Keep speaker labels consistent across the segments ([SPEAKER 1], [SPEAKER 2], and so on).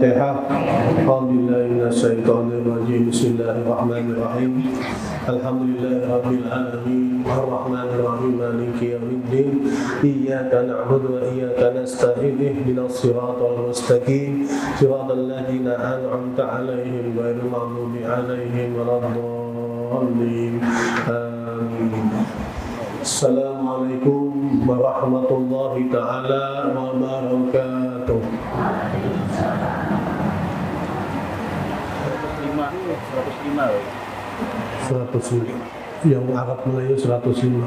[SPEAKER 1] Al-Fatihah. A'udzubillahi minasyaitonir rajim. Bismillahirrahmanirrahim. Alhamdulillahirabbil alamin. Arrahmanir rahim. Maliki yaumiddin. Iyyaka na'budu wa iyyaka nasta'in. Ihdinas siratal mustaqim. Siratal ladzina an'amta 'alaihim ghairil maghdubi 'alaihim waladdallin. Amin. Assalamualaikum warahmatullahi ta'ala wabarakatuh. 105 yang Arab Melayu 105.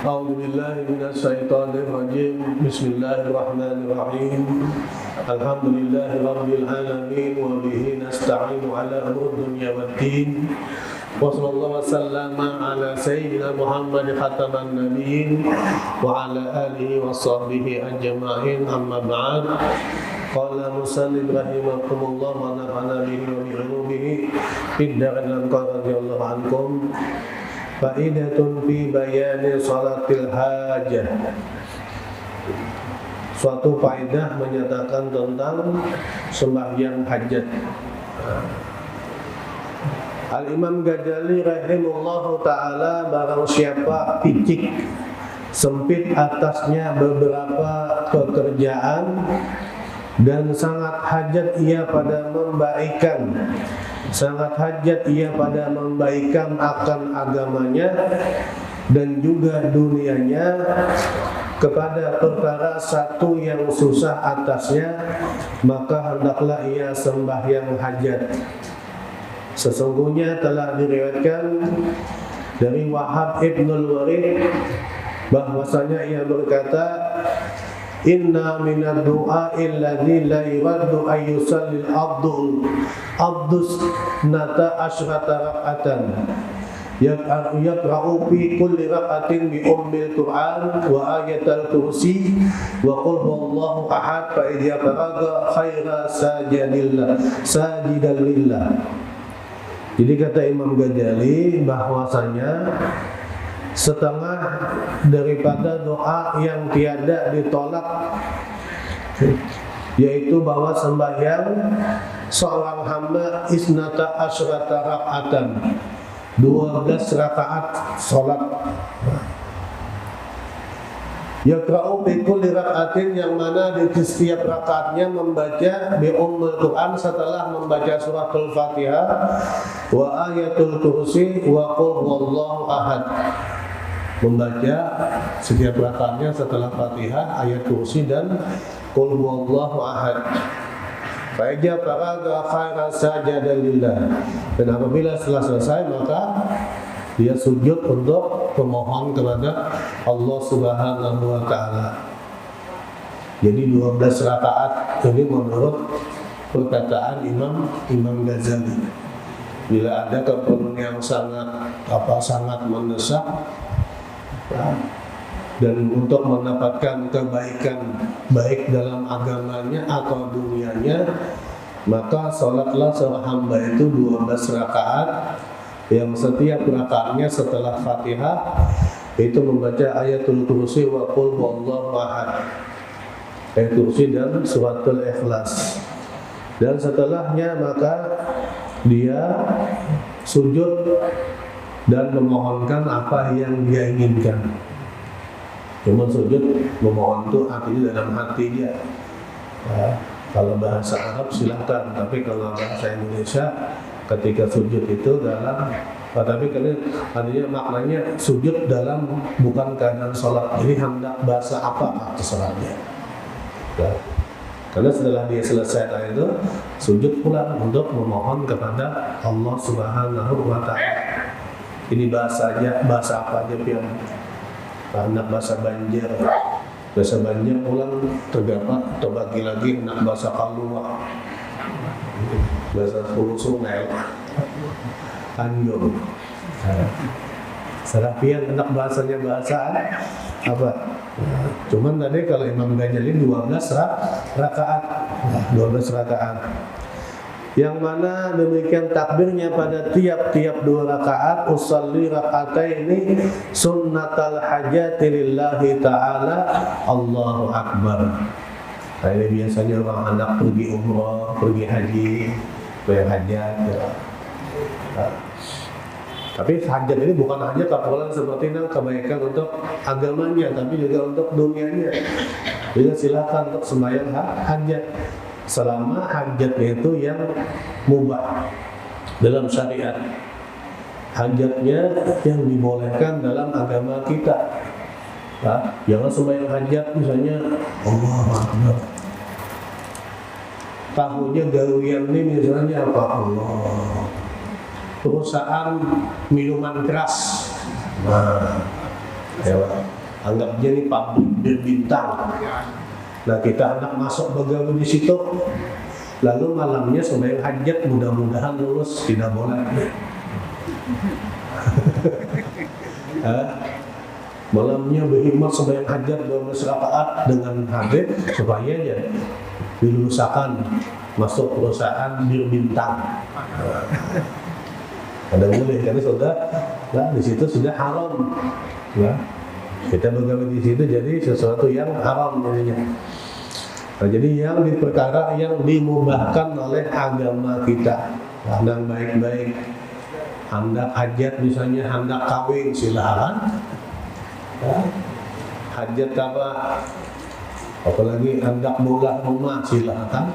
[SPEAKER 1] A'udzubillahi minasyaitonir rajim. Bismillahirrahmanirrahim. Alhamdulillahi rabbil alamin wa bihi nasta'inu ala umuri dunya waddin. Wa sallallahu wasallama ala sayyidina Muhammad khataman nabiyyin wa ala alihi wa sahbihi ajma'in, amma ba'd. Qala musannif rahimakumullah wa nafa'ana bihi wa bi ulumihi fid darin radhiyallahu ankum. Fa'idatun fi bayani salatil hajah. Suatu faedah menyatakan tentang sembahyang hajat. Al-Imam Ghazali rahimahullahu ta'ala, barang siapa picik sempit atasnya beberapa pekerjaan dan sangat hajat ia pada membaikan akan agamanya dan juga dunianya, kepada perkara satu yang susah atasnya, maka hendaklah ia sembahyang hajat. Sesungguhnya telah diriwayatkan dari Wahab Ibnul Warid bahwasanya ia berkata, inna minad du'a alladzi la yuraddu ayyusallil abdus nata asyrata rak'atan yaqra'u fi kulli rak'atin bi ummil Qur'an wa ayatal kursi wa qul huwallahu ahad fa idza faraga khaira sajidan lillah. Jadi kata Imam Ghazali bahwasanya setengah daripada doa yang tiada ditolak, yaitu bahwa sembahyang seorang hamba isnata asyrata rak'atan, 12 rakaat salat. Yaqra'u bi kulli rak'atin, yang mana di setiap rakaatnya membaca bi ummul Quran setelah membaca suratul Fatihah wa ayatul kursi wa qul huwallahu ahad. Membaca setiap rakaatnya setelah Fatihah, ayat kursi dan qul huwallahu ahad. Fa idza faraga khairan sajada lillah. Dan apabila setelah selesai maka dia sujud untuk memohon kepada Allah Subhanahu wa taala. Jadi 12 rakaat ini menurut perkataan Imam Ghazali. Bila ada keperluan yang sangat mendesak dan untuk mendapatkan kebaikan baik dalam agamanya atau dunianya, maka sholatlah seorang hamba itu 12 rakaat, yang setiap rakaatnya setelah Fatihah itu membaca ayatul kursi wa qul huwallahu ahad, ayat kursi dan suratul ikhlas. Dan setelahnya maka dia sujud dan memohonkan apa yang dia inginkan. Cuma sujud memohon itu artinya dalam hati dia. Kalau bahasa Arab silakan, tapi kalau bahasa Indonesia ketika sujud itu dalam, tapi karena artinya maknanya sujud dalam bukan keadaan sholat. Jadi hendak bahasa apa terserahnya. Karena setelah dia selesai itu sujud pula untuk memohon kepada Allah Subhanahu wa taala. Ini bahasanya bahasa apa aja yang hendak bahasa Banjar. Bahasa Banjar pulang terdapat atau bagi lagi hendak bahasa Kalua. Bahasa Hulu Sungai Tanjung. Serapian hendak bahasanya bahasa apa? Cuman tadi kalau Imam Ghazali 12 rakaat. yang mana demikian takbirnya pada tiap-tiap 2 rakaat. Usalli rakataini sunnatal hajati lillahi ta'ala, Allahu Akbar. Nah, ini biasanya orang anak pergi umrah, pergi haji, bayar hajat ya. Nah, tapi hajat ini bukan hanya kafalan seperti kebaikan untuk agamanya, tapi juga untuk dunianya. Jadi silakan untuk sembahyang hajat selama hajatnya itu yang mubah dalam syariat. Hajatnya yang dibolehkan dalam agama kita. Nah, jangan sembahyang hajat misalnya Allahu Akbar. Tahunya gawian ini misalnya apa? Allah. Perusahaan minuman keras. Nah, ya, anggap jadi pabrik berbintang. Nah, kita hendak masuk begawi di situ, lalu malamnya sembahyang hajat, mudah-mudahan lulus, tidak boleh. Malamnya berhimmat sembahyang hajat 12 rakaat dengan hadis supaya ya dilulusakan masuk perusahaan berbintang. Ada boleh karena sudah di situ sudah haram. Ya. Kita begawi di situ jadi sesuatu yang haram namanya. Nah, jadi yang di perkara yang dimubahkan oleh agama kita. Hendak baik-baik, hendak hajat misalnya, hendak kawin silakan. Ya. Hajat apa? Apalagi hendak murah rumah silakan.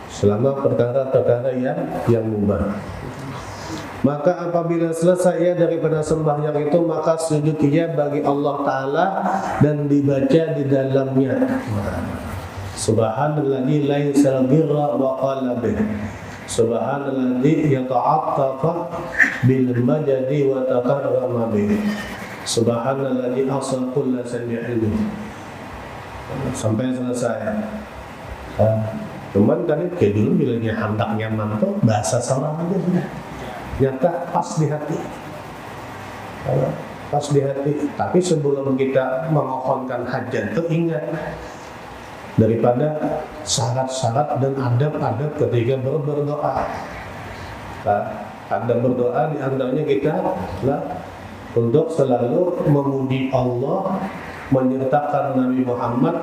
[SPEAKER 1] Selama perkara-perkara yang mubah. Maka apabila selesai ia daripada sembahyang itu, maka sujud ia bagi Allah Ta'ala dan dibaca di dalamnya Subhanalladzi laisa birra wa qalbih, Subhanalladzi yata'attafa bil majdi wa takarrama bih, Subhanalladzi asal kulla sami'in, sampai selesai. Cuman tadi kayak dulu bilangnya hendak nyaman tuh bahasa seorang aja sudah nyata pas di hati, pas di hati. Tapi sebelum kita memohonkan hajat itu ingat daripada syarat-syarat dan adab-adab ketika berdoa. Nah, adab berdoa di antaranya kita untuk selalu memuji Allah, menyertakan Nabi Muhammad.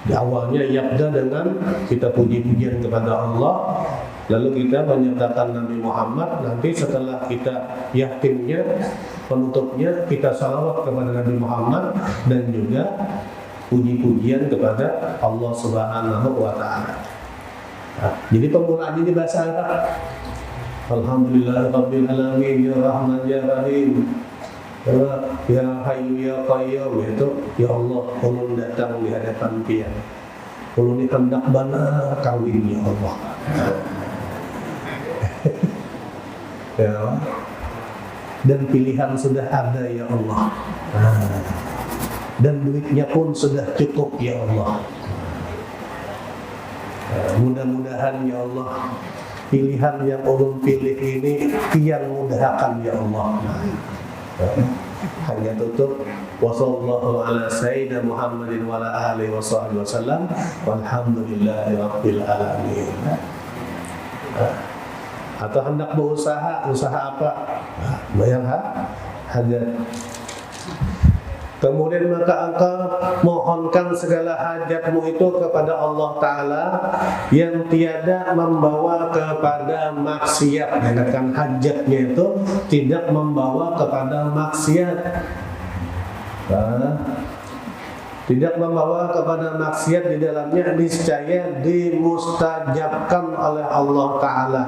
[SPEAKER 1] Di awalnya yabda dengan kita puji-pujian kepada Allah, lalu kita menyertakan Nabi Muhammad. Nanti setelah kita yakinnya, penutupnya kita salawat kepada Nabi Muhammad dan juga puji-pujian kepada Allah Subhanahu wa Ta'ala. Nah, jadi pemulaannya di bahasa Arab. Alhamdulillahirabbil alamin, ya Rahman ya Rahim, ya Hayyu ya Qayyum, itu ya Allah, ulun datang di hadapan Dia, ulun ini hendak benar kawin ya Allah. Ya, dan pilihan sudah ada ya Allah, dan duitnya pun sudah cukup ya Allah. Mudah-mudahan ya Allah pilihan yang ulun pilih ini kian mudahkan ya Allah. Hanya tutup wasallallahu ala sayyidina Muhammadin wa ala alihi wasallam walhamdulillahi rabbil alamin. Atau hendak berusaha, usaha apa? Bayar hajat. Kemudian maka engkau mohonkan segala hajatmu itu kepada Allah Ta'ala yang tiada membawa kepada maksiat. Dengan hajatnya itu tidak membawa kepada maksiat. Tidak membawa kepada maksiat di dalamnya, niscaya dimustajabkan oleh Allah Ta'ala,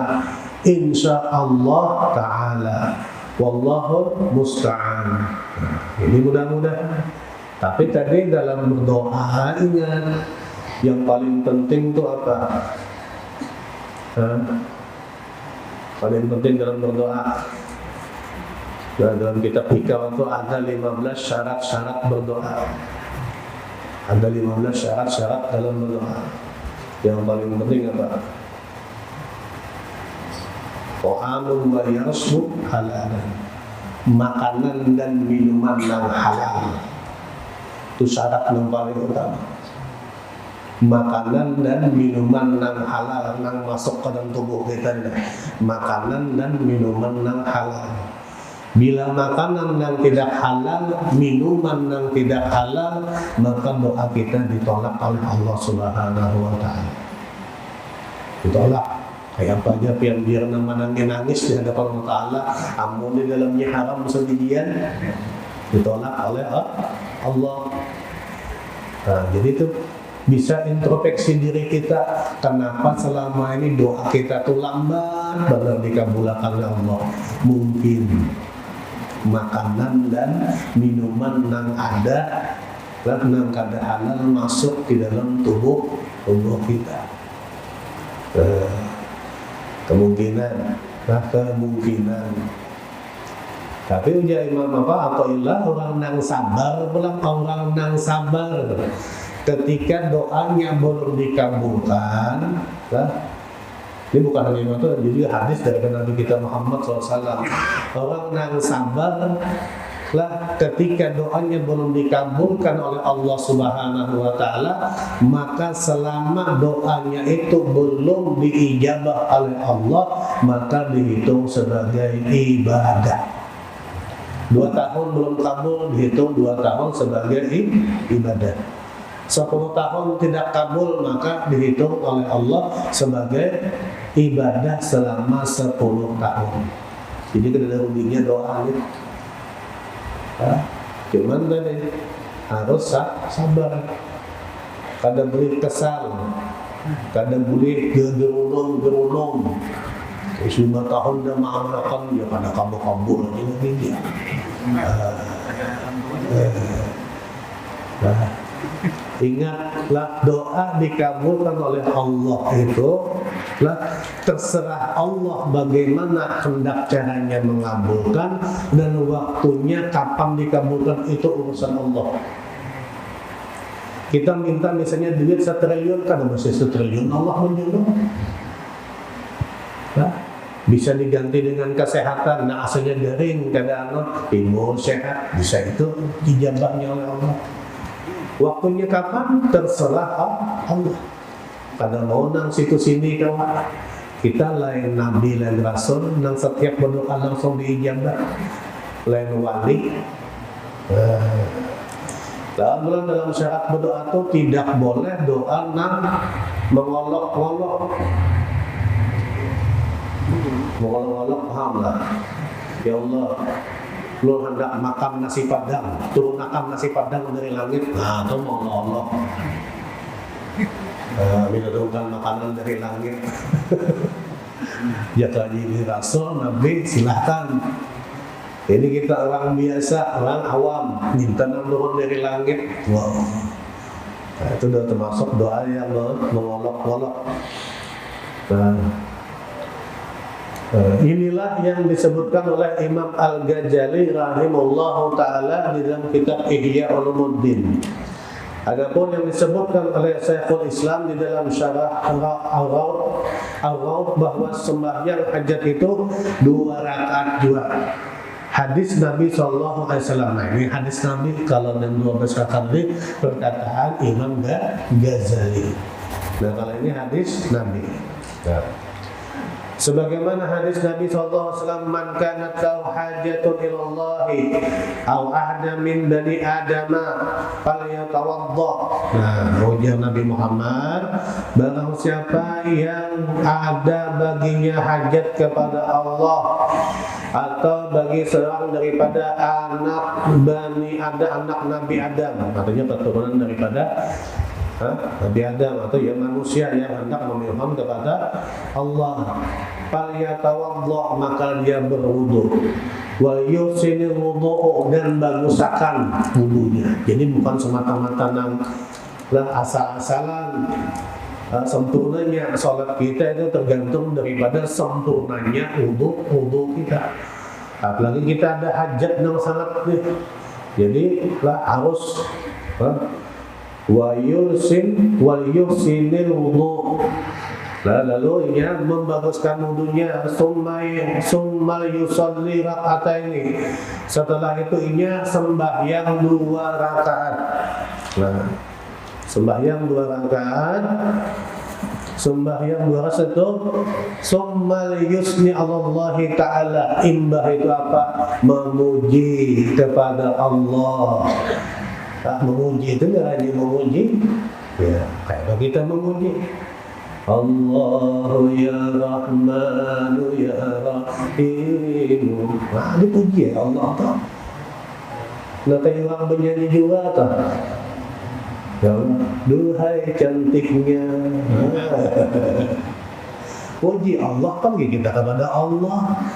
[SPEAKER 1] insya Allah Ta'ala. Wallahu musta'an. Ini mudah-mudahan. Tapi tadi dalam berdoa ingat yang paling penting itu apa? Paling penting dalam berdoa. Nah, dalam kitab hikam itu ada 15 syarat-syarat berdoa. Ada 15 syarat-syarat dalam berdoa. Yang paling penting apa? Ta'amun wa yarsu halalan, makanan dan minuman yang halal. Itu syarat yang paling utama. makanan dan minuman nang halal nang masuk ke dalam tubuh kita nih. Makanan dan minuman nang halal. Bila makanan yang tidak halal, minuman yang tidak halal, maka doa kita ditolak oleh Allah Subhanahu wa Ta'ala. Ditolak. Kayak apa aja yang biar nama nangis di hadapan Allah Ta'ala, amun di dalamnya haram sendirian, ditolak oleh Allah. Nah, jadi itu bisa introspeksi diri kita, kenapa selama ini doa kita tuh lambat benar dikabulkan oleh Allah. Mungkin makanan dan minuman yang ada yang kada halal masuk di dalam tubuh kita. Kemungkinan. Tapi ujar Imam Athaillah, orang nang sabar pulang, orang nang sabar ketika doanya belum dikabulkan. Ini bukan hanya itu, jadi hadis dari Nabi kita Muhammad SAW. Orang yang sabar lah ketika doanya belum dikabulkan oleh Allah Subhanahu wa Ta'ala, maka selama doanya itu belum diijabah oleh Allah, maka dihitung sebagai ibadah. 2 tahun belum kabul, dihitung 2 tahun sebagai ibadah. 10 tahun tidak kabul, maka dihitung oleh Allah sebagai ibadah selama 10 tahun. Jadi tidak ada ruginya doa ini. Cuman tadi harus sabar. Kada boleh kesal, kada boleh gerunung. 5 tahun dah mengamalkan, ya kada kabul lagi dia. Ingatlah, doa dikabulkan oleh Allah itu lah terserah Allah bagaimana hendak caranya mengabulkan, dan waktunya kapan dikabulkan itu urusan Allah. Kita minta misalnya duit 1 triliun, kan masih 1 triliun Allah menyuruh. Bisa diganti dengan kesehatan, nah asalnya garing, kada timbul sehat, bisa itu dijabahnya oleh Allah. Waktunya kapan? Terserah Allah. Kada mau nang situ sini kawan. Kita lain nabi, lain rasul, nang setiap berdoa langsung diijabah. Lain wali. Dalam syarat berdoa itu tidak boleh doa nang mengolok-olok. Mengolok-olok, paham lah. Ya Allah, lu hendak makan nasi padang, turunkan nasi padang dari langit. Nah, itu mengolok. Minta turunkan makanan dari langit. Ya tadi Rasul, Nabi, silahkan. Ini kita orang biasa, orang awam, minta turun dari langit. Wow. Nah, itu sudah termasuk doa yang mengolok-olok. Inilah yang disebutkan oleh Imam Al-Ghazali rahimahullahu ta'ala di dalam kitab Ihya Ulumuddin. Adapun yang disebutkan oleh Syekhul Islam di dalam syarah Al-Rawd bahwa sembahyang hajat itu 2 rakaat juga. Hadis Nabi SAW. Nah, ini hadis Nabi kalau yang 12 rakaat ini perkataan Imam Ghazali. Nah, kalau ini hadis Nabi. Nah, sebagaimana hadis Nabi SAW, man kanat lahu hajatun ilallahi aw ahda min bani adama falyatawadda. Nah, ujar Nabi Muhammad, barang siapa yang ada baginya hajat kepada Allah atau bagi seorang daripada anak Nabi Adam, artinya keturunan daripada Nabi Adam atau ya manusia yang hendak memohon kepada Allah, falyatawadda, maka dia berwudu, wa yusinil wudu, dan bagusakan wudunya. Jadi bukan semata-mata nang asal-asalan. Sempurnanya sholat kita itu tergantung daripada sempurnanya wudu kita. Apalagi kita ada hajat yang sangat nih, jadi harus wal yusinil wudu. Lalu ia membaguskan wudunya, summa yusalli raka'ataini. Setelah itu ia sembahyang 2 rakaat. Nah, sembahyang 2 rakaat, sembahyang 2 rakaat itu summal yusni Allahi ta'ala. Imbah itu apa? Memuji kepada Allah. Memuji itu nggak hanya memuji, ya kayak kita memuji Allahu ya Rahmanu ya Rahimu. Nah, dipuji ya Allah tuh. Nah, kayak orang penyanyi juga tuh. Ya Allah, duhai cantiknya. Puji Allah kan kita kepada Allah.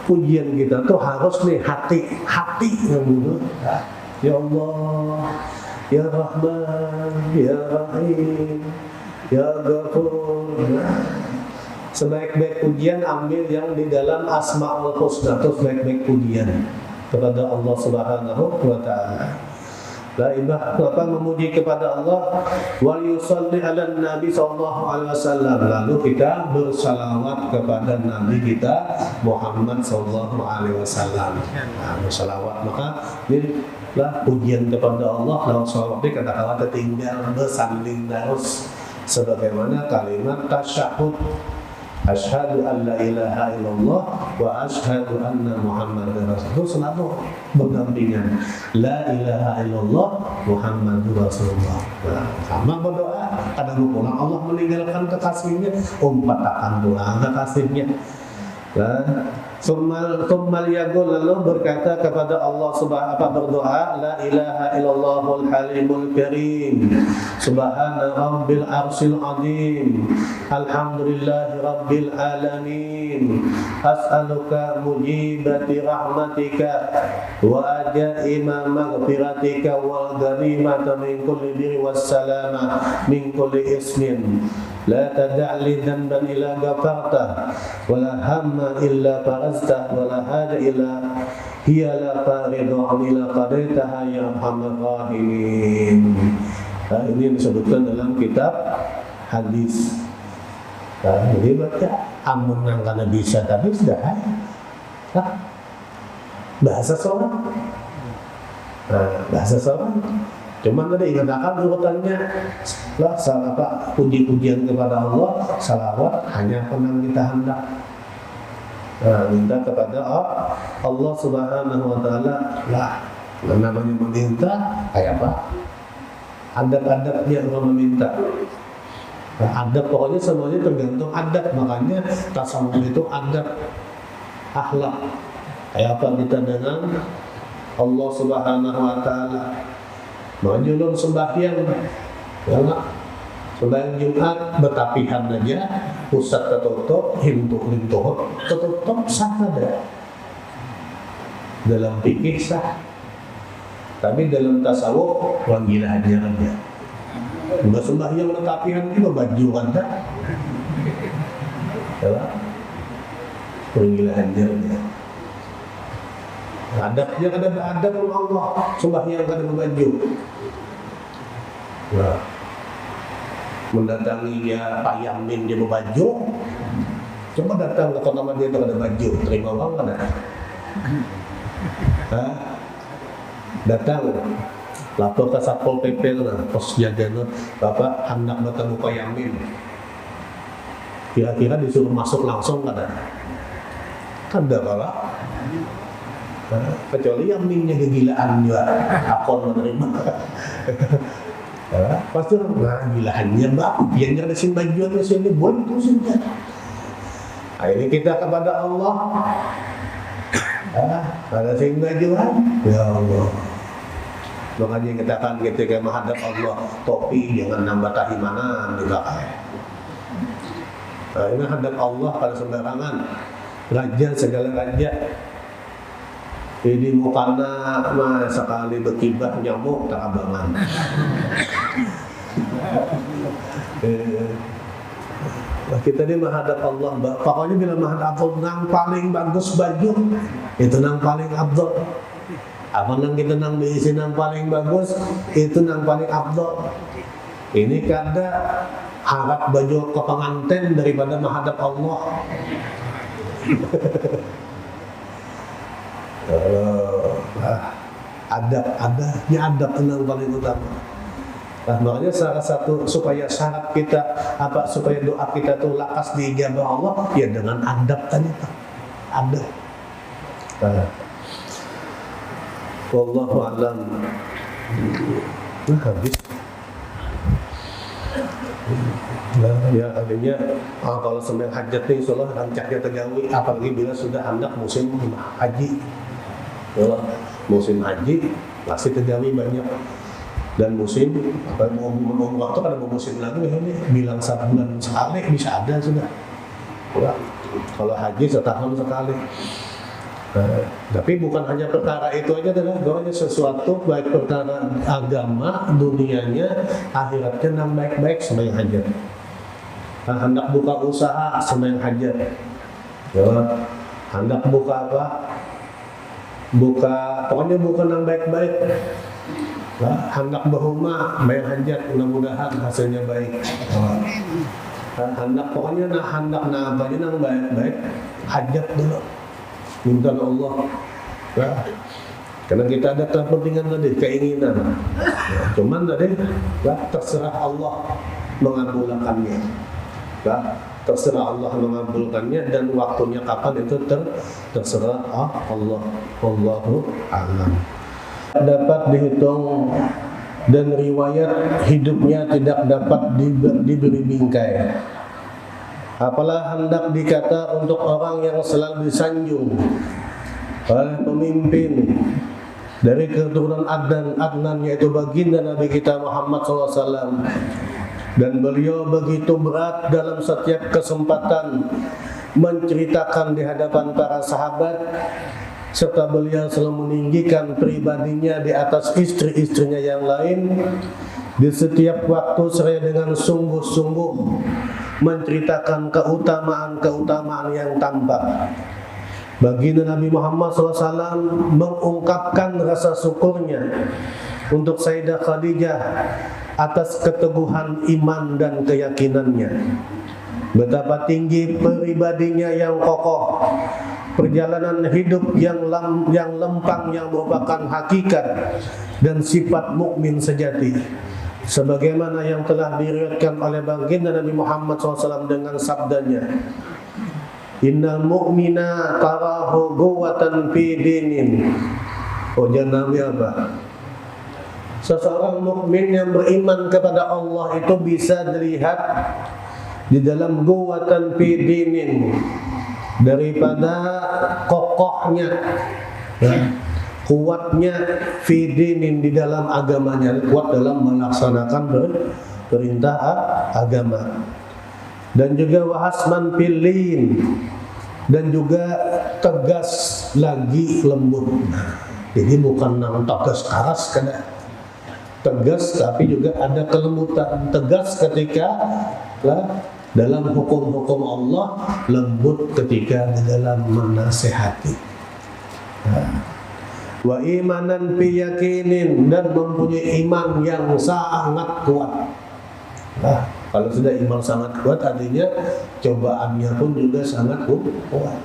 [SPEAKER 1] Pujian kita tuh harus nih hati yang dulu. Ya Allah, ya Rahman, ya Rahim, ya Ghafur. Sebaik-baik pujian ambil yang di dalam Asmaul Husna, itu sebaik-baik pujian kepada Allah Subhanahu wa Ta'ala. La ilaha illallah, memuji kepada Allah, wa yusalli ala Nabi sallallahu alaihi wasallam. Lalu kita bersalawat kepada Nabi kita Muhammad sallallahu alaihi wasallam. Nah, bersalawat, maka ini lah pujian kepada Allah. Lalu salawat ini kata-kata tinggal bersanding terus sebagaimana kalimat tasyahud. Asyhadu an la ilaha illallah wa asyhadu anna Muhammadar Rasulullah, selalu berdampingan. La ilaha illallah Muhammadur Rasulullah. Nah, sama berdoa, kadang pulang Allah meninggalkan kekasihnya, umat akan pulang kekasihnya. Summal yaqul, lalu berkata kepada Allah berdoa, la ilaha illallahul halimul karim, subhana rabbil arsyil azim, alhamdulillahi rabbil alamin, as'aluka mujibati rahmatika wa ajaima maghfiratika wal ghanimata min kulli birri wassalama min kulli ismin, la tada'li dhanban illa ghafartah wa la hamma illa faraztah wa la haja illa hiya la faridha illa qadaitaha ya arhamar rahimin. Nah, ini yang disebutkan dalam kitab hadis. Nah, jadi baca amun yang kana bisa tapi sudah bahasa sholat. Nah, bahasa sholat cuman tadi dikatakan urutannya lah puji-pujian kepada Allah, salawat hanya penang kita hendak. Nah, minta kepada Allah Subhanahu wa Ta'ala lah. Namanya meminta kayak apa? Adab-adabnya orang meminta. Nah, adab pokoknya semuanya tergantung adab, makanya tasawuf itu adab, akhlak. Kayak apa kita dengan Allah Subhanahu wa Ta'ala. Menjulur sembahyang, ya enggak? Sembahyang Jumat betapihan aja, pusat tertutup, hintuh tertutup, sah ada. Dalam fikih sah, tapi dalam tasawuf panggilannya aja. Enggak sembahyang betapihan juga baju anda, ya? Panggilannya aja. Adabnya ada adab Allah, sembahyang kada berbaju. Nah, mendatangi dia Pak Yamin dia berbaju, coba datang ke kota Madinah ada baju, terima uang kan? Datang, lapor ke Satpol PP lah, pos jaga Bapak hendak bertemu Pak Yamin. Kira-kira disuruh masuk langsung kan? Kada kalah. Kecuali yang minnya kegilaan juga akon menerima. Pasti gilaannya mbak, biar ada sin bajuan di sini boleh terusin kan. Nah, ini kita kepada Allah. Ada sin bajuan, ya Allah. Makanya kita kan ketika menghadap Allah, topi jangan nambah tahimanan dipakai. Nah, ini hadap Allah pada sembarangan. Raja segala raja. Ini mukana sekali berkibah nyamuk tak abangan. Kita ini menghadap Allah. Pokoknya bila menghadap Allah nang paling bagus baju itu nang paling abdul. Apa nang kita nang diisi nang paling bagus itu nang paling abdul. Ini kada harap baju ke pengantin daripada menghadap Allah. Adab tenang paling utama. Nah, makanya salah satu supaya syarat kita supaya doa kita tuh lakas diijabah Allah ya dengan adab tadi Pak. Adab. Nah, wallahu a'lam. Nah, habis. Nah, ya akhirnya kalau sembahyang hajat nih insyaallah rancaknya tegawi apalagi bila sudah hendak musim haji. Ya, musim haji pasti tegawi banyak. Dan musim mau waktu kan ada musim lagi ini bilang 1 bulan sekali bisa ada sudah ya, kalau haji setahun sekali. Tapi bukan hanya perkara itu aja doanya sesuatu baik perkara agama dunianya akhiratnya yang baik-baik sembahyang hajat. Hendak buka usaha sembahyang hajat ya, hendak buka apa pokoknya bukan yang baik-baik. Hendak berumah, bayar hajat, mudah-mudahan hasilnya baik. Hendak pokoknya hendak abahnya yang baik-baik, hajat dulu, minta Allah. Ya. Karena kita ada kepentingan tadi, keinginan. Ya, cuman tadi, ya, terserah Allah mengabulkannya. Ya, terserah Allah mengabulkannya dan waktunya kapan itu terserah Allah. Wallahu a'lam. Dapat dihitung dan riwayat hidupnya tidak dapat diberi bingkai. Apalah hendak dikata untuk orang yang selalu disanjung oleh pemimpin dari keturunan Adnan yaitu baginda Nabi kita Muhammad SAW, dan beliau begitu berat dalam setiap kesempatan menceritakan di hadapan para sahabat, serta beliau selalu meninggikan pribadinya di atas istri-istrinya yang lain. Di setiap waktu seraya dengan sungguh-sungguh menceritakan keutamaan-keutamaan yang tampak. Baginda Nabi Muhammad SAW mengungkapkan rasa syukurnya untuk Sayyidah Khadijah atas keteguhan iman dan keyakinannya. Betapa tinggi pribadinya yang kokoh, perjalanan hidup yang lempang yang merupakan hakikat dan sifat mukmin sejati, sebagaimana yang telah diriwayatkan oleh baginda Nabi Muhammad SAW dengan sabdanya, innal mu'mina tarahu quwwatan fi dinin. Ujar Nabi apa? Seseorang mukmin yang beriman kepada Allah itu bisa dilihat di dalam quwwatan fi dinin, daripada kokohnya, ya, kuatnya fidinin di dalam agamanya, kuat dalam melaksanakan perintah agama, dan juga wahasman pilin, dan juga tegas lagi lembut. Jadi bukan nang tegas keras kada, tegas tapi juga ada kelembutan. Tegas ketika dalam hukum-hukum Allah, lembut ketika di dalam menasehati. Wa imanan fi yakinin, dan mempunyai iman yang sangat kuat. Nah, kalau sudah iman sangat kuat artinya cobaannya pun juga sangat kuat.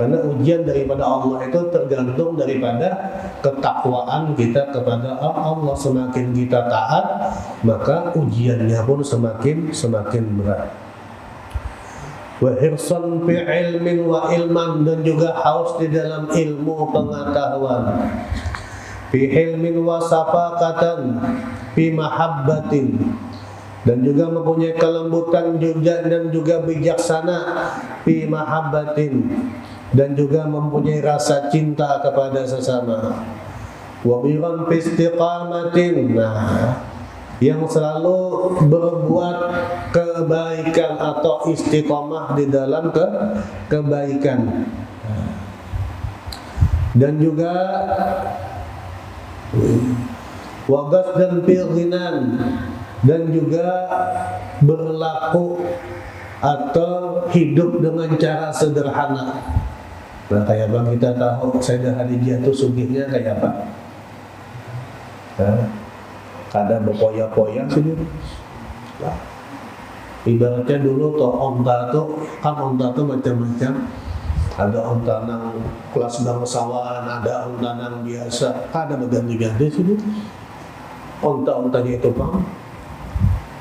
[SPEAKER 1] Karena ujian daripada Allah itu tergantung daripada ketakwaan kita kepada Allah. Semakin kita taat, maka ujiannya pun semakin berat. Wa hirsan fi ilmin wa ilman, dan juga haus di dalam ilmu pengetahuan. Fi ilmin wa safaqatan fi mahabbatin, dan juga mempunyai kelembutan juga dan juga bijaksana fi mahabbatin, dan juga mempunyai rasa cinta kepada sesama. Wa biran fi istiqamatin, yang selalu berbuat kebaikan atau istiqamah di dalam kebaikan. Dan juga wagas dan pilginan, dan juga berlaku atau hidup dengan cara sederhana. Nah, kayak bang kita tahu Sayyidah Khadijah itu sugihnya kayak apa? Kada berpoya-poya sendiri. Nah, ibaratnya dulu tuh onta tuh macam-macam. Ada onta nang kelas bangsawan, ada onta nang biasa, kada berganti-ganti sini. Onta-ontanya itu Pak,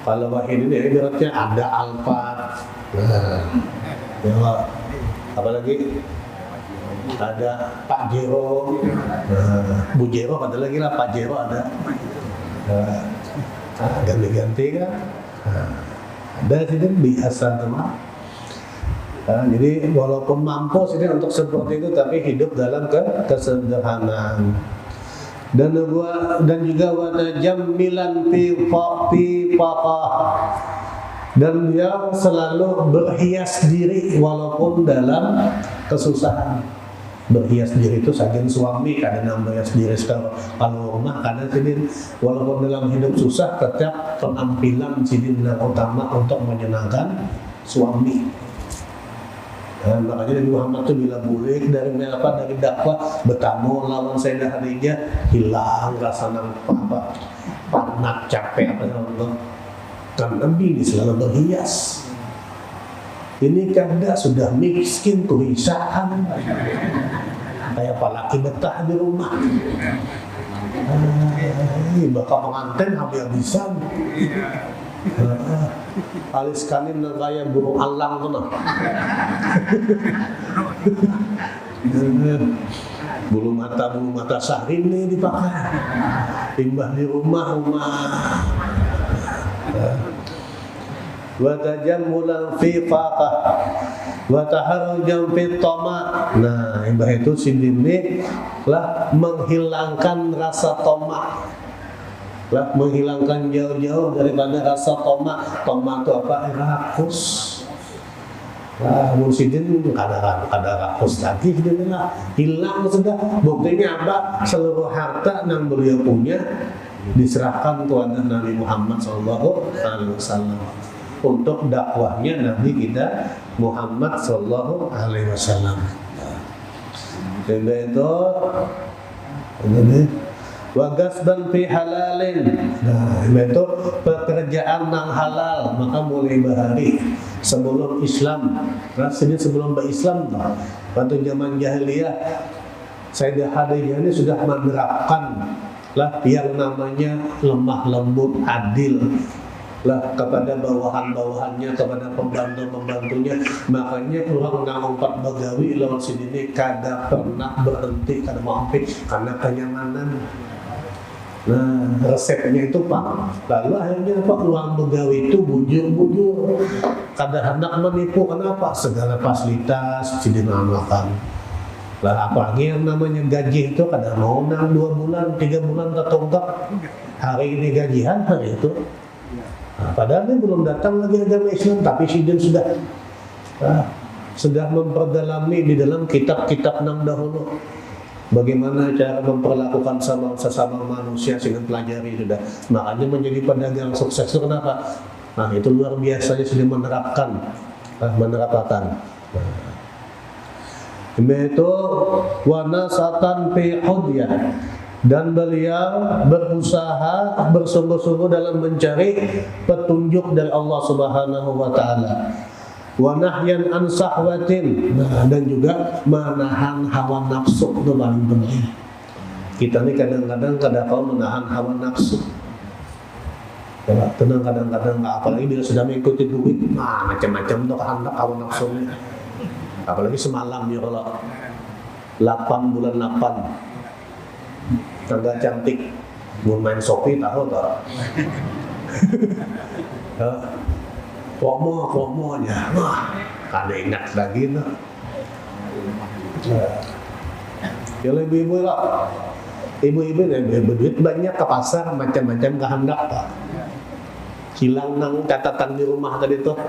[SPEAKER 1] kalau Wahid ini ibaratnya ada Alphard, ya apalagi ada Pak Jero, Bu Jero ada lagi lah, Pak Jero ada, ganti-ganti kan, ada sih biasa teman. Jadi walaupun mampu sih untuk seperti itu, tapi hidup dalam kesederhanaan. Dan juga wada jammilan fi faqah, dan yang selalu berhias diri walaupun dalam kesusahan. Berhias diri itu saking suami kadang berhias diri kalau rumah kadang sini walaupun dalam hidup susah tetap penampilan sini yang utama untuk menyenangkan suami. Nah, makanya Nabi Muhammad itu bila boleh dari dakwah bertamu lawan Sayyidah Khadijah hilang rasa penat capek kan Nabi ini selalu berhias. Ini karena sudah miskin tulisan kayak palaki betah di rumah. Bakal pengantin habis-habisan. Alis kanin kayak burung alang tuh nah. Bulu mata Syahrin nih dipakai. Timbah di rumah. Wa tajammulan fi faqah wa taharrujan fi tama. Nah, imbah itu sindini lah menghilangkan rasa tomak. Lah menghilangkan jauh-jauh daripada rasa tomak. Tomak itu apa? Rakus. Lah Mursidin kadang rakus lagi lah hilang sudah. Buktinya apa? Seluruh harta yang beliau punya diserahkan kepada Nabi Muhammad SAW untuk dakwahnya Nabi kita Muhammad SAW. Jadi itu wagasban fi halalin. Nah, itu pekerjaan yang halal maka mulai bahari sebelum Islam. Rasanya sebelum berislam waktu zaman jahiliyah Sayyidah Khadijah ini sudah menerapkan lah yang namanya lemah lembut adil lah kepada bawahan-bawahannya, kepada pembantu-pembantunya. Makanya orang ngompat bagawi lawan sini kada pernah berhenti, kada mampir karena kenyamanan. Nah, resepnya itu Pak. Lalu akhirnya Pak uang begawi itu bujur-bujur. Kada hendak menipu, kenapa? Segala fasilitas dinamakan. Lah apalagi yang namanya gaji itu kada mau 2 bulan, 3 bulan tertunggak. Hari ini gajian, hari itu. Nah, padahal ini belum datang lagi agama Islam, tapi Sidin sudah memperdalami di dalam kitab-kitab yang dahulu. Bagaimana cara memperlakukan sesama manusia sehingga pelajari sudah. Makanya menjadi pedagang sukses itu kenapa? Nah itu luar biasanya sudah menerapkan. Itu wanasatan fi hudyah, dan beliau berusaha bersungguh-sungguh dalam mencari petunjuk dari Allah Subhanahu wa taala. Wa nahyan an sahwatin, dan juga menahan hawa nafsu itu paling penting. Kita ini kadang-kadang kada tahu menahan hawa nafsu. Ya, tenang kadang-kadang apalagi bila sudah mengikuti duit, macam-macam tuh kehendak hawa nafsunya. Apalagi semalam ya kalau 8 bulan 8 tangga cantik mau main Shopee tahu tak? Promonya, kada ingat lagi nah. Ya ibu-ibu lah, ibu-ibu berduit banyak ke pasar macam-macam kehendak pak. Hilang nang catatan di rumah tadi tuh.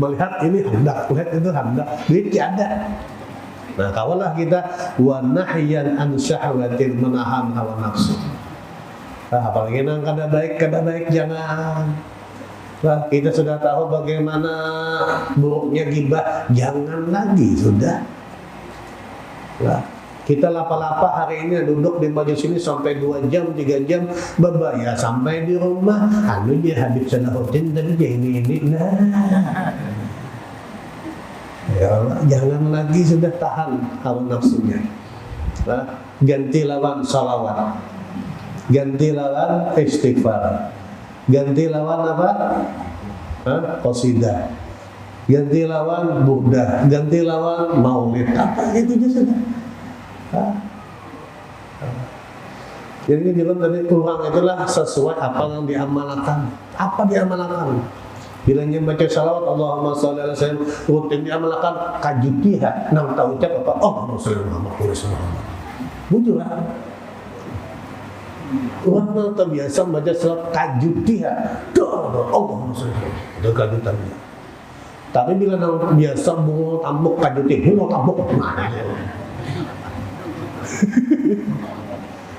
[SPEAKER 1] Melihat ini hendak, lihat itu hendak, duit ada. Nah, kawalah kita wa nahyan an syahwatin, menahan hawa nafsu. Nah, apalagi nang kada baik jangan. Nah, kita sudah tahu bagaimana buruknya ghibah, jangan lagi sudah. Nah, kita lapa-lapa hari ini duduk di majelis ini sampai 2 jam, 3 jam, ya sampai di rumah, dia Habib Salahuddin tadi dia ini. Nah, ya Allah, jangan lagi sudah tahan hawa nafsunya. Nah, ganti lawan salawat. ganti lawan istighfar, ganti lawan apa? Qasidah, ganti lawan burdah, ganti lawan maulid, apa itu aja sudah. Jadi bilang tadi kurang itulah sesuai apa yang diamalkan. Apa diamalkan? Bilangnya baca salawat Allahumma sholli ala sayyidina rutin diamalkan kajutiha nang tahu ucap apa? Oh Rasulullah Muhammad. Bujur lah. Orang terbiasa baca salawat kajutiha. Allahumma sholli. Itu kajutannya. Tapi bila nang biasa bungo tambuk kajuti, bungo tambuk mana itu?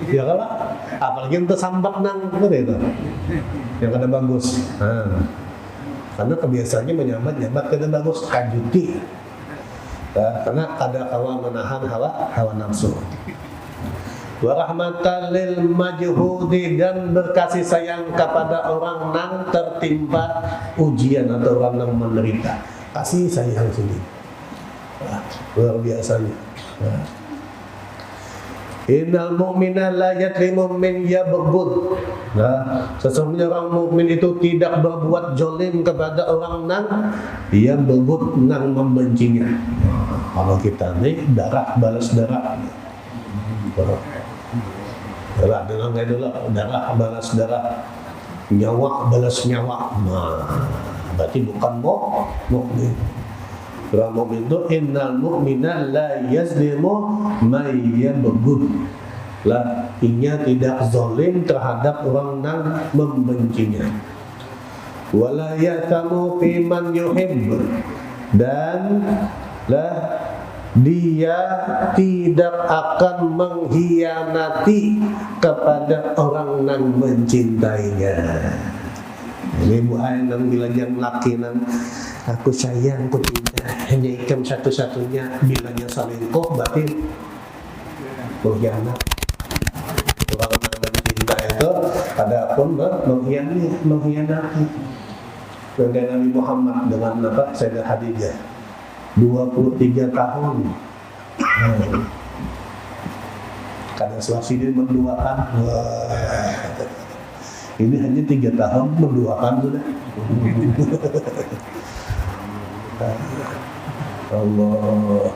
[SPEAKER 1] Ya kalau apalagi untuk sambat nang itu yang kada bagus. Karena kebiasaannya menyambat kada bagus kajuti. Karena kada kawa menahan hawa nafsu. Wa rahmatan lil majhudi, dan berkasih sayang kepada orang nang tertimpa ujian atau orang nang menderita. Kasih sayang sini. Luar biasanya. Innal mu'mina la yatlimu min yabghud. Sesungguhnya orang mukmin itu tidak berbuat zalim kepada orang nang yabghud, nang membencinya. Kalau kita nih darah balas darah. Darah dengan dulu, darah balas darah, nyawa balas nyawa. Nah, berarti bukan mukmin. Orang mukmin itu innal mu'mina la yazlimu may yabghud. Lah, inya tidak zalim terhadap orang yang membencinya. Wala yatamu fi man yuhibb, dan lah dia tidak akan mengkhianati kepada orang yang mencintainya. Ini Bu Ainang bilang yang laki nang aku sayang, aku cinta, hanya ikam satu-satunya. Bilangnya selingkuh berarti mengkhianat. Orang yang mencinta itu adapun mengkhianati. Dan Nabi Muhammad dengan apa? Sayyidah Khadijah 23 tahun. Karena suami dia menduakan. Ini hanya 3 tahun menduakan sudah. Allah.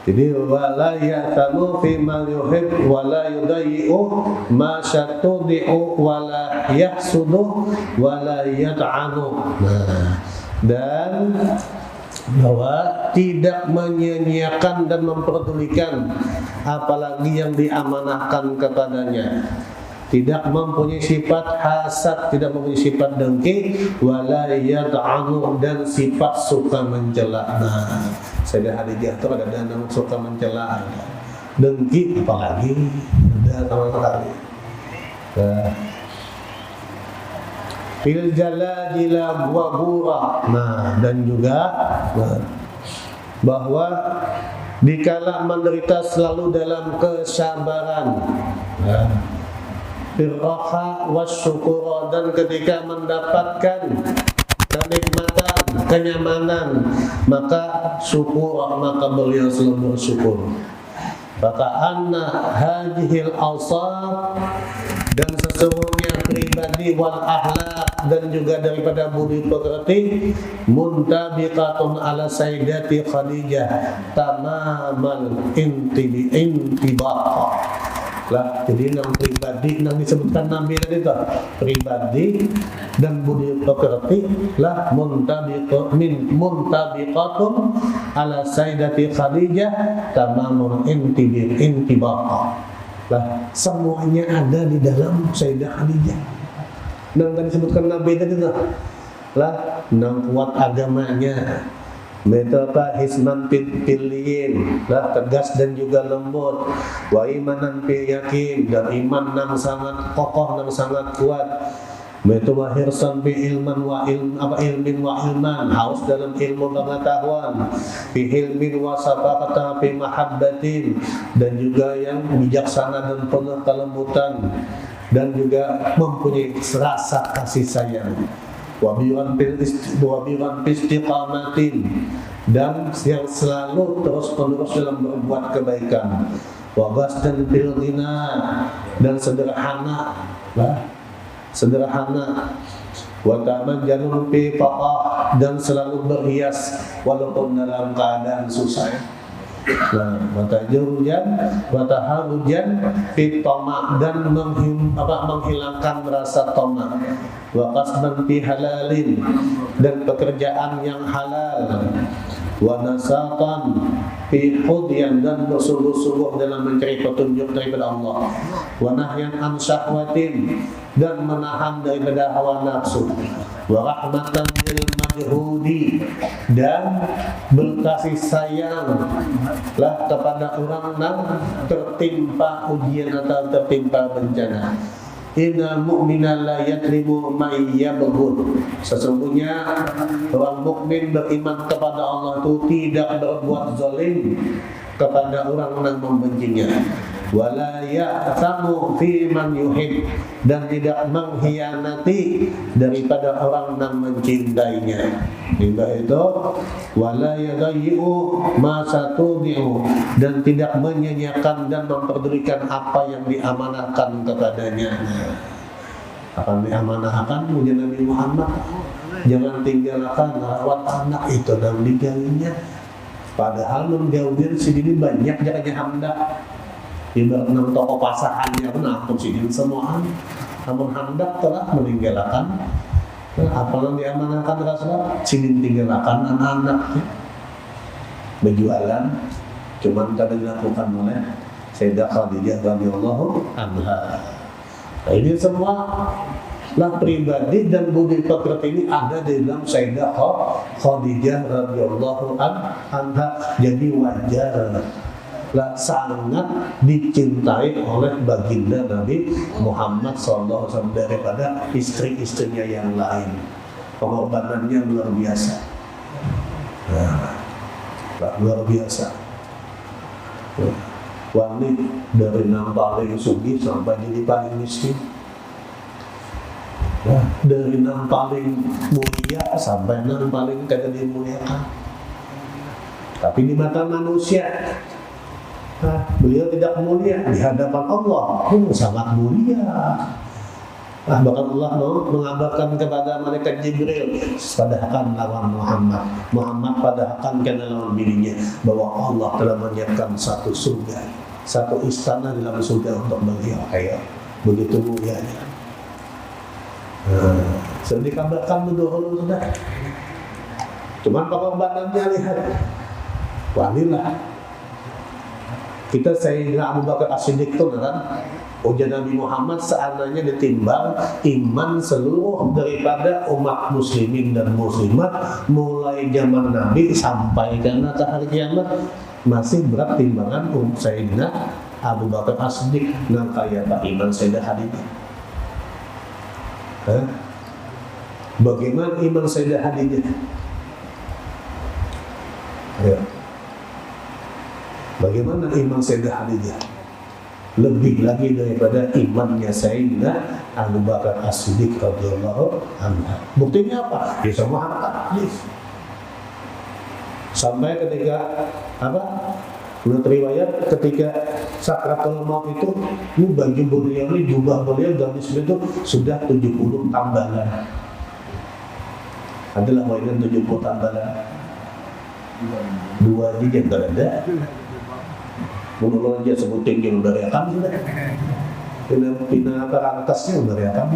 [SPEAKER 1] Jadi wala ya'tamu fi ma yuhib wala yudayyi'u ma syatudi'u wala yahsudu wala yat'anu. Dan bahwa tidak menyia-nyiakan dan memperdulikan apalagi yang diamanahkan kepadanya. Tidak mempunyai sifat hasad, tidak mempunyai sifat dengki, wala yad'anu, dan sifat suka mencela. Nah, Sayyidah Khadijah itu ada yang suka mencela, dengki apalagi ada sama sekali. Fil jalajila wa bura. Nah, dan juga bahwa dikala menderita selalu dalam kesabaran. Firraha wasyukura, dan ketika mendapatkan kenikmatan, kenyamanan, maka syukur, maka beliau selalu bersyukur. Maka anna hadhil awsaf, dan sesungguhnya pribadi wal akhlak, dan juga daripada budi pekerti, muntabiqatun ala sayyidati Khadijah tamamal intibaq. Lah, jadi yang pribadi yang disebutkan Nabi tadi itu pribadi dan budi pekerti lah muntabiqatun ala sayyidati Khadijah tamamul intibaq. Lah, semuanya ada di dalam Sayyidah Khadijah. Dan tadi disebutkan Nabi tadi itu lah, nang kuat agamanya, metapa hisnan pilihin lah, tegas dan juga lembut, wa imanan yakin, dan iman yang sangat kokoh dan sangat kuat, metapa hirsan bi ilman wa ilmin wa ilman, haus dalam ilmu pengetahuan, bi ilmin wa sabaqata bi mahabbatin, dan juga yang bijaksana dan penuh kelembutan, dan juga mempunyai rasa kasih sayang. Wabiran istiqamatin, dan yang selalu terus menerus dalam berbuat kebaikan. wa ghasdan bil ghina, dan sederhana, sederhana, wa tamanjalun fi faqah, dan selalu berhias walaupun dalam keadaan susah. Nah, wataharujan fi tama, dan menghilangkan rasa tama, wa qasdan fi halalin, dan pekerjaan yang halal, wa nasatan fi hudyan, dan bersungguh-sungguh dalam mencari petunjuk daripada Allah, wa nahyan an syahwatin, dan menahan daripada hawa nafsu, wa rahmatan lil majhudi, dan berkasih sayang lah kepada orang yang tertimpa ujian atau tertimpa bencana. Inna mu'mina la yadlimu may yabghud. Sesungguhnya orang mukmin beriman kepada Allah itu tidak berbuat zalim kepada orang yang membencinya. Wala ya'thamu fi man yuhib, dan tidak mengkhianati daripada orang yang mencintainya. Hingga itu wala yadayyu ma satudi'u, dan tidak menyanyiakan dan memperdulikan apa yang diamanahkan kepadanya. Akan diamanahkan ujian Nabi Muhammad, jangan tinggalkan rawat anak itu dan digaulinya. Padahal menggaulir sini banyak jangan hendak. Ibarat enam toko pasahannya pun ampun sidin semua. Namun hendak telah meninggalkan apa yang diamanahkan Rasulullah, sidin tinggalkan anak-anak berjualan, cuman kada dilakukan oleh Sayyidah Khadijah radhiyallahu anha. Nah, ini semua lah pribadi dan budi pekerti ini ada di dalam Sayyidah Khadijah radhiyallahu anha. Jadi wajar lah sangat dicintai oleh baginda Nabi Muhammad SAW daripada istri-istrinya yang lain. Pengorbanannya luar biasa, luar biasa. Wanita dari yang paling sugih sampai jadi paling miskin, dari yang paling mulia sampai yang paling tidak dimuliakan. Tapi di mata manusia, beliau tidak mulia, di hadapan Allah sangat mulia. Bahkan Allah mengabarkan kepada malaikat Jibril, padahkan lawan Muhammad padahkan kena lawan dirinya, bahwa Allah telah menyiapkan satu surga, satu istana di dalam surga untuk beliau. Begitu mulianya. Sudah dikabarkan dulu sudah. Cuman pengorbanannya lihat, walilah. Kita Sayyidina Abu Bakar As-Siddiq itu kan ujian Nabi Muhammad seandainya ditimbang iman seluruh daripada umat muslimin dan muslimat mulai zaman Nabi sampai karena hari kiamat masih berat timbangan Sayyidina Abu Bakar As-Siddiq dan kaya Pak iman Sayyidah Khadijah. Bagaimana iman Sayyidah Khadijah? Bagaimana iman Sayyidah Khadijah? Lebih lagi daripada imannya Sayyidina Abu Bakar As-Siddiq radhiyallahu anhu. Buktinya apa? Ya semua hadis. Sampai ketika menurut riwayat ketika sakratul maut itu, baju beliau ini, jubah beliau dan itu sudah 70 tambalan. Adalah mainan 70 tambalan. Dua aja enggak ada. Menurut aja sebutin yang udah rekam sudah. Pina atasnya udah rekam.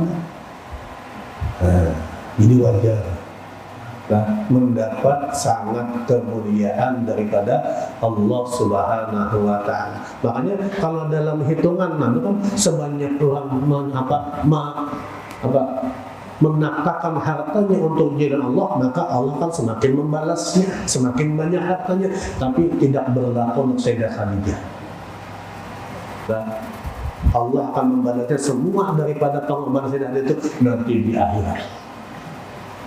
[SPEAKER 1] Ini wajar. Mendapat sangat kemuliaan daripada Allah Subhanahu wa Ta'ala. Makanya kalau dalam hitungan kan sebanyak orang menaktakan hartanya untuk jalan Allah, maka Allah kan semakin membalasnya, semakin banyak hartanya. Tapi tidak berlaku untuk Sayyidah Khadijah. Allah akan membalasnya semua daripada pengorbanan Sayyidah Khadijah itu nanti di akhirat.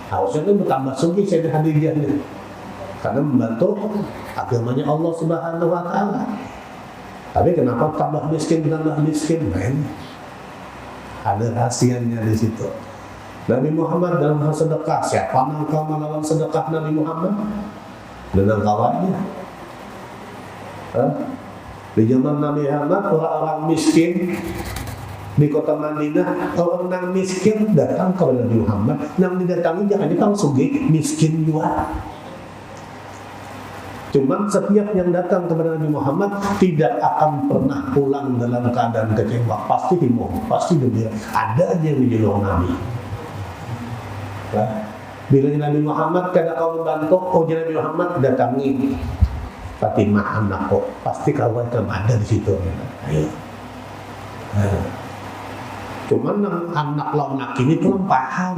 [SPEAKER 1] Harusnya itu bertambah sugih Sayyidah Khadijah ini, karena membantu agamanya Allah Subhanahu wa Ta'ala. Tapi kenapa tambah miskin? Ada rahasianya di situ. Nabi Muhammad dalam hal sedekah, siapa yang melawan sedekah Nabi Muhammad? Dengan kawannya. Di zaman Nabi Muhammad, orang-orang miskin di kota Madinah, orang miskin datang kepada Nabi Muhammad. Yang didatangi jangan sugih, miskin juga. Cuman setiap yang datang kepada Nabi Muhammad tidak akan pernah pulang dalam keadaan kecewa. Pasti himoh, pasti gembira. Ada aja yang dijolong Nabi. Nah, bila Nabi Muhammad kada kau membantu, Nabi Muhammad datangi Fatimah anakku, pasti kau akan ada di situ. Ayo. Nah. Cuman anak laki ini belum paham.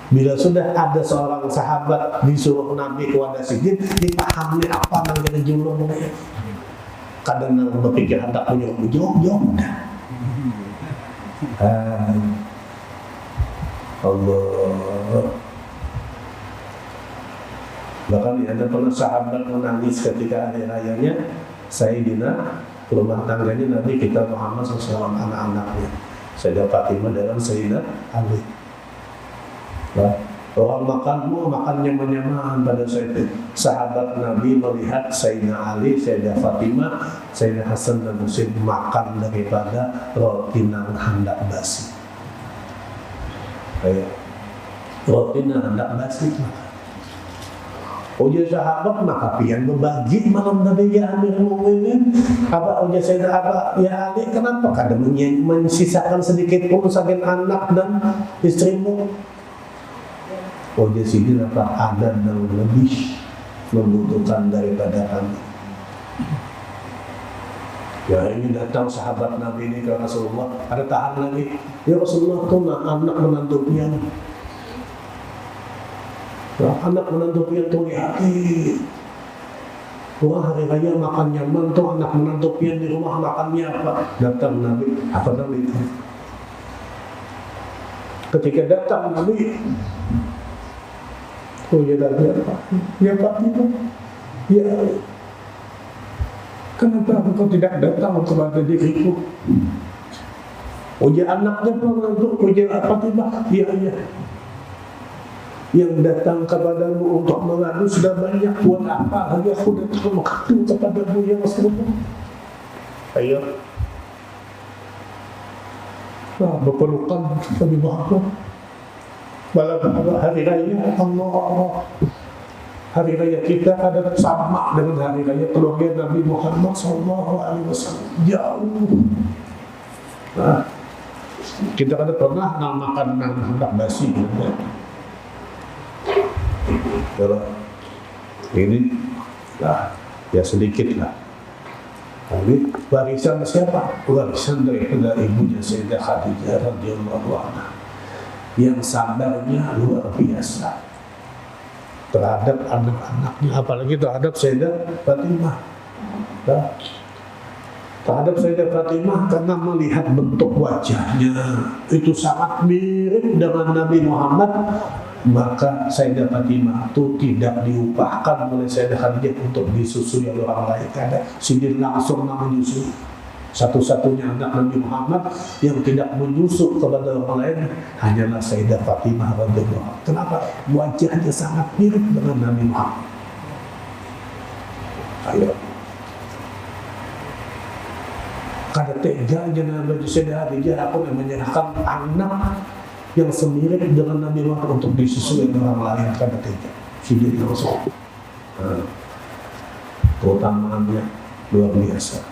[SPEAKER 1] Bila sudah ada seorang sahabat disuruh Nabi kepada sidin, dipahami apa yang kita julung. Kadang nang berpikir hendak jauh-jauh. Allah. Bahkan ada pernah sahabat menangis ketika hari rayanya Sayyidina rumah tangganya Nabi kita Muhammad SAW, anak-anaknya Sayyidah Fatimah dan Sayyidina Ali. Nah, orang makan nyaman-nyaman pada saat itu. Sahabat Nabi melihat Sayyidina Ali, Sayyidah Fatimah, Sayyidina Hasan dan Husain makan daripada roti nang hendak basi. Kayak roti nang hendak basi makan. Ujar sahabat maka pian berbagi malam Nabi ya Amirul Mukminin. Apa ujar Sayyidina apa ya Ali, kenapa kada menyisakan sedikit pun saking anak dan istrimu? Ujar Sidin apa ada yang lebih membutuhkan daripada kami. Ya ini datang sahabat Nabi ini ke Rasulullah, ada tahan lagi. Ya Rasulullah tuh anak menantu pian. Anak menantu pian tuh hati. Wah hari raya makan nyaman tuh anak menantu pian di rumah makannya apa? Datang Nabi, apa Nabi itu? Ketika datang Nabi, oh ya Nabi apa? Ya Pak itu, ya kenapa engkau tidak datang kepada diriku? Oh ya anaknya menantu, oh ya apa tiba? Ya. Yang datang kepadamu untuk mengadu sudah banyak, buat apa lagi aku datang mengadu kepadamu ya Rasulullah? Ayo, berpelukan lebih bagus. Malam hari raya Allah, hari raya kita ada sama dengan hari raya keluarga Nabi Muhammad SAW. Jauh. Nah, kita kan pernah makan hendak basi. Kalau ini lah ya sedikit lah. Tapi warisan siapa? Warisan daripada ibunya Sayyidah Khadijah radhiyallahu anha yang sabarnya luar biasa terhadap anak-anaknya, apalagi terhadap Sayyidah Fatimah. Terhadap Sayyidah Fatimah karena melihat bentuk wajahnya itu sangat mirip dengan Nabi Muhammad. Maka Sayyidah Fatimah itu tidak diupahkan oleh Sayyidah Khadijah untuk disusui oleh orang lain. Karena Sidin langsung menyusui. Satu-satunya anak Nabi Muhammad yang tidak menyusu kepada orang lain hanyalah Sayyidah Fatimah radhiyallahu anha. Kenapa? Wajahnya sangat mirip dengan Nabi Muhammad. Ayo. Kada tega jangan baju Sayyidah Khadijah aku menyerahkan anak yang semirip dengan Nabi Muhammad untuk disusui orang lain, kada tega. Sidin langsung. Keutamaannya luar biasa.